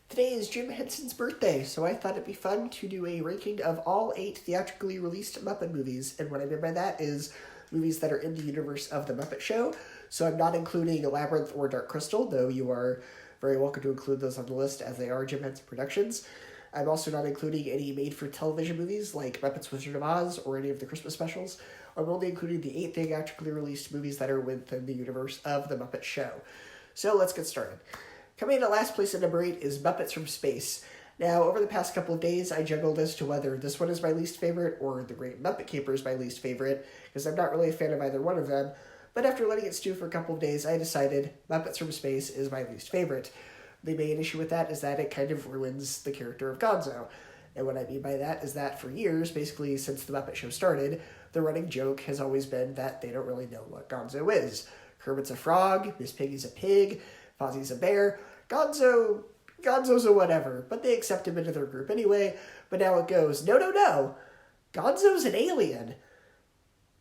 Today is Jim Henson's birthday, so I thought it'd be fun to do a ranking of all 8 theatrically released Muppet movies. And what I mean by that is movies that are in the universe of the Muppet Show. So I'm not including Labyrinth or Dark Crystal, though you are very welcome to include those on the list as they are Jim Henson Productions. I'm also not including any made-for-television movies like Muppets Wizard of Oz or any of the Christmas specials. I'm only including the 8 theatrically released movies that are within the universe of the Muppet Show. So let's get started. Coming in at last place at number 8 is Muppets from Space. Now, over the past couple of days, I juggled as to whether this one is my least favorite or The Great Muppet Caper is my least favorite, because I'm not really a fan of either one of them. But after letting it stew for a couple of days, I decided Muppets from Space is my least favorite. The main issue with that is that it kind of ruins the character of Gonzo. And what I mean by that is that for years, basically since the Muppet Show started, the running joke has always been that they don't really know what Gonzo is. Kermit's a frog, Miss Piggy's a pig, Fozzie's a bear, Gonzo's a whatever, but they accept him into their group anyway. But now it goes, no, Gonzo's an alien.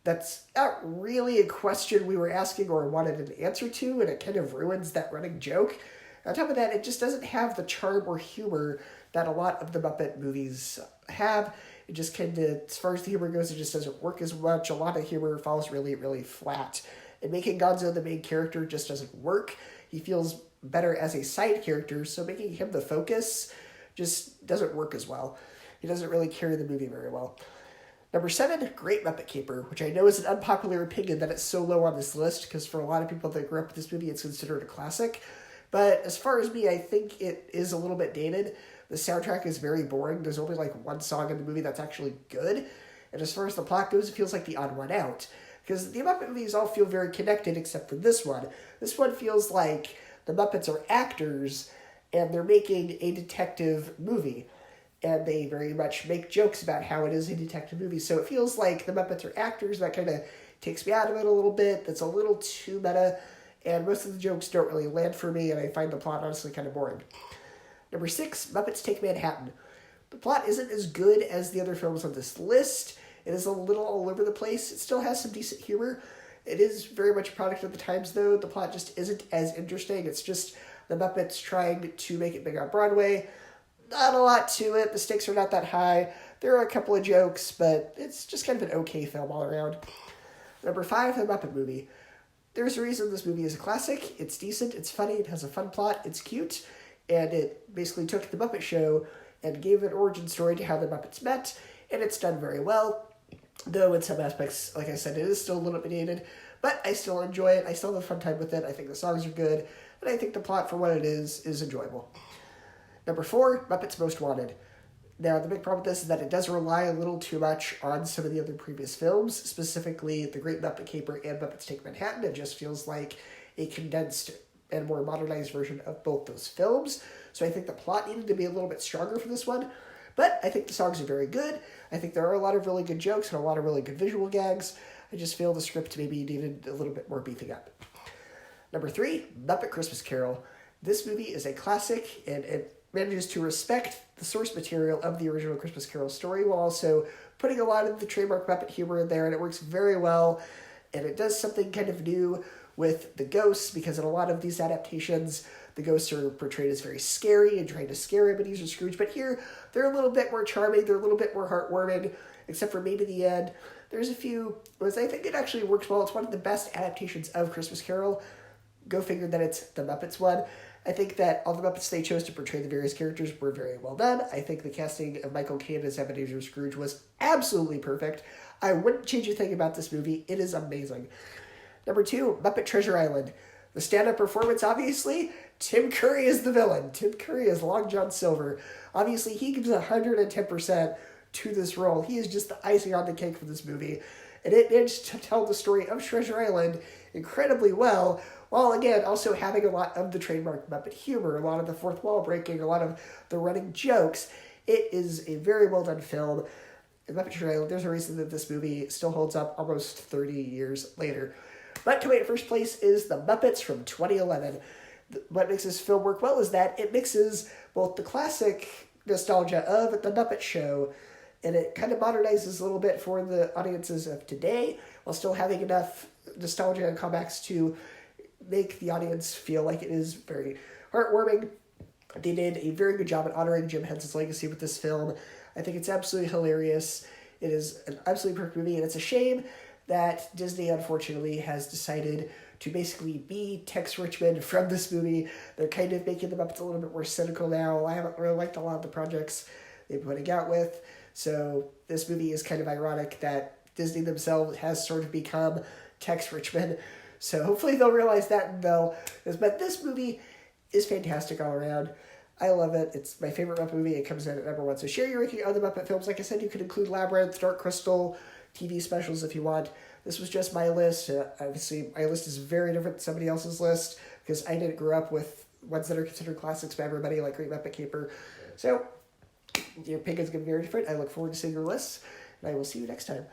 That's not really a question we were asking or wanted an answer to, and it kind of ruins that running joke. On top of that, it just doesn't have the charm or humor that a lot of the Muppet movies have. It just kind of, as far as the humor goes, it just doesn't work as much. A lot of humor falls really, really flat. And making Gonzo the main character just doesn't work. He feels better as a side character, so making him the focus just doesn't work as well. He doesn't really carry the movie very well. Number 7, Great Muppet Caper, which I know is an unpopular opinion that it's so low on this list, because for a lot of people that grew up with this movie, it's considered a classic. But as far as me, I think it is a little bit dated. The soundtrack is very boring. There's only like one song in the movie that's actually good. And as far as the plot goes, it feels like the odd one out. Because the Muppet movies all feel very connected except for this one. This one feels like the Muppets are actors and they're making a detective movie. And they very much make jokes about how it is a detective movie. So it feels like the Muppets are actors. That kind of takes me out of it a little bit. That's a little too meta. And most of the jokes don't really land for me, and I find the plot honestly kind of boring. Number 6, Muppets Take Manhattan. The plot isn't as good as the other films on this list. It is a little all over the place. It still has some decent humor. It is very much a product of the times, though. The plot just isn't as interesting. It's just the Muppets trying to make it big on Broadway. Not a lot to it. The stakes are not that high. There are a couple of jokes, but it's just kind of an okay film all around. Number 5, The Muppet Movie. There's a reason this movie is a classic. It's decent, it's funny, it has a fun plot, it's cute, and it basically took the Muppet Show and gave an origin story to how the Muppets met, and it's done very well. Though in some aspects, like I said, it is still a little bit dated, but I still enjoy it. I still have a fun time with it. I think the songs are good, and I think the plot for what it is enjoyable. Number 4, Muppets Most Wanted. Now, the big problem with this is that it does rely a little too much on some of the other previous films, specifically The Great Muppet Caper and Muppets Take Manhattan. It just feels like a condensed and more modernized version of both those films. So I think the plot needed to be a little bit stronger for this one. But I think the songs are very good. I think there are a lot of really good jokes and a lot of really good visual gags. I just feel the script maybe needed a little bit more beefing up. Number 3, Muppet Christmas Carol. This movie is a classic, and it manages to respect the source material of the original Christmas Carol story while also putting a lot of the trademark Muppet humor in there, and it works very well. And it does something kind of new with the ghosts, because in a lot of these adaptations, the ghosts are portrayed as very scary and trying to scare Ebenezer Scrooge. But here, they're a little bit more charming, they're a little bit more heartwarming, except for maybe the end. There's a few, I think it actually works well. It's one of the best adaptations of Christmas Carol. Go figure that it's the Muppets one. I think that all the Muppets they chose to portray the various characters were very well done. I think the casting of Michael Caine as Ebenezer Scrooge was absolutely perfect. I wouldn't change a thing about this movie. It is amazing. Number 2, Muppet Treasure Island. The stand-up performance, obviously, Tim Curry is the villain. Tim Curry is Long John Silver. Obviously, he gives 110% to this role. He is just the icing on the cake for this movie. And it managed to tell the story of Treasure Island incredibly well, while again also having a lot of the trademark Muppet humor, a lot of the fourth wall breaking, a lot of the running jokes. It is a very well done film. In Muppet Treasure Island, there's a reason that this movie still holds up almost 30 years later. But coming in first place is The Muppets from 2011. What makes this film work well is that it mixes both the classic nostalgia of The Muppet Show, and it kind of modernizes a little bit for the audiences of today, while still having enough nostalgia and callbacks to make the audience feel like it is very heartwarming. They did a very good job at honoring Jim Henson's legacy with this film. I think it's absolutely hilarious. It is an absolutely perfect movie, and it's a shame that Disney, unfortunately, has decided to basically be Tex Richmond from this movie. They're kind of making the Muppets a little bit more cynical now. I haven't really liked a lot of the projects they've been putting out with, so this movie is kind of ironic that Disney themselves has sort of become Tex Richmond. So hopefully they'll realize that and they'll... But this movie is fantastic all around. I love it. It's my favorite Muppet movie. It comes in at number 1. So share your ranking on the Muppet films. Like I said, you could include Labyrinth, Dark Crystal, TV specials if you want. This was just my list. Obviously, my list is very different than somebody else's list because I didn't grow up with ones that are considered classics by everybody, like Great Muppet Caper. So your pick is going to be very different. I look forward to seeing your lists, and I will see you next time.